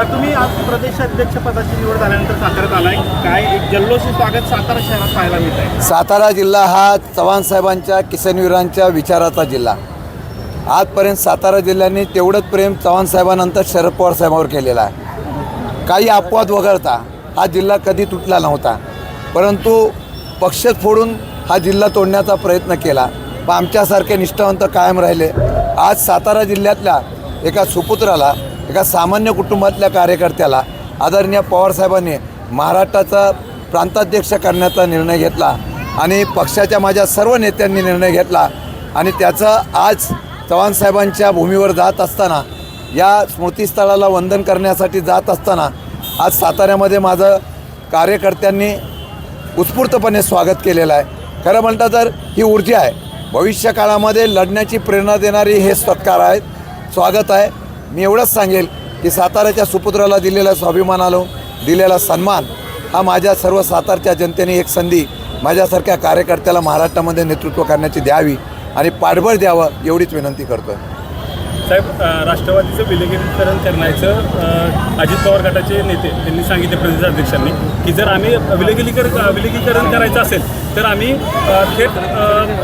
तुम्ही आज प्रदेशाध्यक्षपदाची निवड झाल्यानंतर साताऱ्यात आलाय, काय एक जल्लोषी स्वागत सातारा शहरात पाहायला मिळत आहे? सातारा जिल्हा हा चव्हाण साहेबांच्या किसनवीरांच्या विचाराचा जिल्हा. आजपर्यंत सातारा जिल्ह्याने तेवढंच प्रेम चव्हाण साहेबांनंतर शरद पवार साहेबांवर केलेला आहे. काही अपवाद वगळता हा जिल्हा कधी तुटला नव्हता, परंतु पक्ष फोडून हा जिल्हा तोडण्याचा प्रयत्न केला, पण आमच्यासारखे निष्ठावंत कायम राहिले. आज सातारा जिल्ह्यातल्या एका सुपुत्राला, एका सामान्य कुटुंबातल्या कार्यकर्त्याला आदरणीय पवारसाहेबांनी महाराष्ट्राचा प्रांताध्यक्ष करण्याचा निर्णय घेतला आणि पक्षाच्या माझ्या सर्व नेत्यांनी निर्णय घेतला आणि त्याचं आज चव्हाण साहेबांच्या भूमीवर जात असताना, या स्मृतिस्थळाला वंदन करण्यासाठी जात असताना आज साताऱ्यामध्ये माझं कार्यकर्त्यांनी उत्स्फूर्तपणे स्वागत केलेलं आहे. खरं म्हणता तर ही ऊर्जा आहे. भविष्य काळामध्ये लढण्याची प्रेरणा देणारी हे सत्कार आहेत, स्वागत आहे. मी एवढंच सांगेल की साताऱ्याच्या सुपुत्राला दिलेला स्वाभिमानाला दिलेला सन्मान हा माझ्या सर्व सातारच्या जनतेने एक संधी माझ्यासारख्या कार्यकर्त्याला महाराष्ट्रामध्ये नेतृत्व करण्याची द्यावी आणि पाठबळ द्यावं एवढीच विनंती करतो आहे. साहेब, राष्ट्रवादीचं विलगीकरण करण्याचं अजित पवार गटाचे नेते त्यांनी सांगितले प्रदेशाध्यक्षांनी की जर आम्ही विलगीकरण करायचं असेल तर आम्ही थेट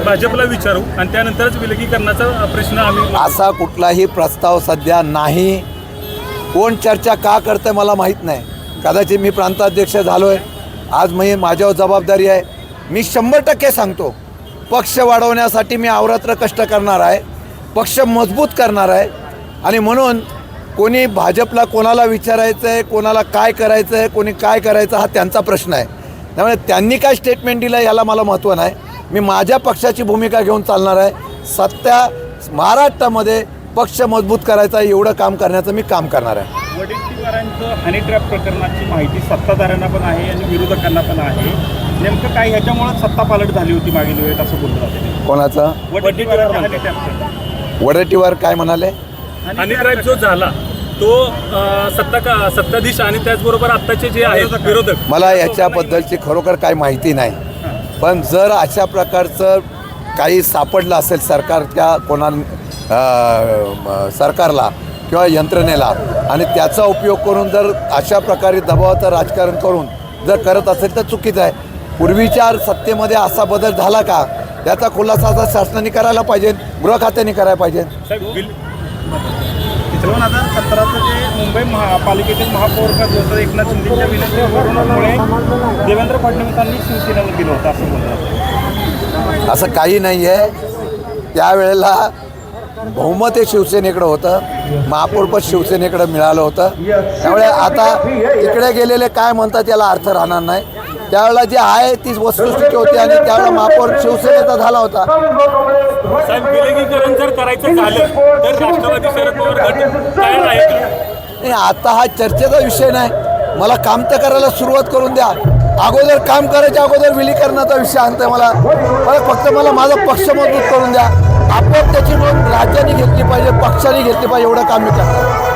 भाजपला विचारू आणि त्यानंतरच विलगीकरणाचा प्रश्न आम्ही. असा कुठलाही प्रस्ताव सध्या नाही. कोण चर्चा का करतं मला माहीत नाही. कदाचित मी प्रांताध्यक्ष झालो आहे, आज माझ्यावर जबाबदारी आहे. मी 100% सांगतो, पक्ष वाढवण्यासाठी मी अहोरात्र कष्ट करणार आहे, पक्ष मजबूत करणार आहे. आणि म्हणून कोणी भाजपला कोणाला विचारायचं आहे, कोणाला काय करायचं आहे, कोणी काय करायचं हा त्यांचा प्रश्न आहे. त्यामुळे त्यांनी काय स्टेटमेंट दिलं याला मला महत्त्व नाही. मी माझ्या पक्षाची भूमिका घेऊन चालणार आहे. सत्या महाराष्ट्रामध्ये पक्ष मजबूत करायचा एवढं काम करण्याचं मी काम करणार आहे. वडेट्टीवारांचं हनी ट्रॅप प्रकरणाची माहिती सत्ताधाऱ्यांना पण आहे आणि विरोधकांना पण आहे. नेमकं काय ह्याच्यामुळं सत्ता पालट झाली होती मागील वेळेत असं बोललं जाते? कोणाचं? वडेट्टीवार काय म्हणाले? हनी ट्रॅप जो झाला तो सत्ताधीश आणि त्याचबरोबर आत्ताचे जे आहेत विरोधक, मला याच्याबद्दलची खरोखर काही माहिती नाही. पण जर अशा प्रकारचं काही सापडलं असेल सरकारच्या सरकारला किंवा यंत्रणेला आणि त्याचा उपयोग करून जर अशा प्रकारे दबावाचं राजकारण करून जर करत असेल तर चुकीचं आहे. पूर्वीच्या सत्तेमध्ये असा बदल झाला का याचा खुलासा आता शासनाने करायला पाहिजे, गृह खात्याने करायला पाहिजे. 2017चं जे मुंबई महापालिकेतील महापौर पद होतं एकनाथ शिंदेच्या विनंतीमुळे देवेंद्र फडणवीसांनी शिवसेनेला दिलं होतं असं बोलतात. असं काही नाही आहे. त्यावेळेला बहुमत हे शिवसेनेकडं होतं, महापौरपद शिवसेनेकडं मिळालं होतं. त्यामुळे आता तिकडे गेलेले काय म्हणतात याला अर्थ राहणार नाही. त्यावेळेला जे आहे तीच वस्तुस्थिती होती आणि त्यावेळेला महापौर शिवसेनेचा झाला होता. साहेब, विलगीकरण जर करायचं झालं तर राष्ट्रवादी शरद पवार गट तयार आहे का? नाही, आता हा चर्चेचा विषय नाही. मला काम तर करायला सुरुवात करून द्या. अगोदर काम करायच्या अगोदर विलीकरणाचा विषय आणतोय मला फक्त माझा पक्ष मजबूत करून द्या. आपोआप त्याची नोंद राज्याने घेतली पाहिजे, पक्षाने घेतली पाहिजे, एवढं काम मी करतो.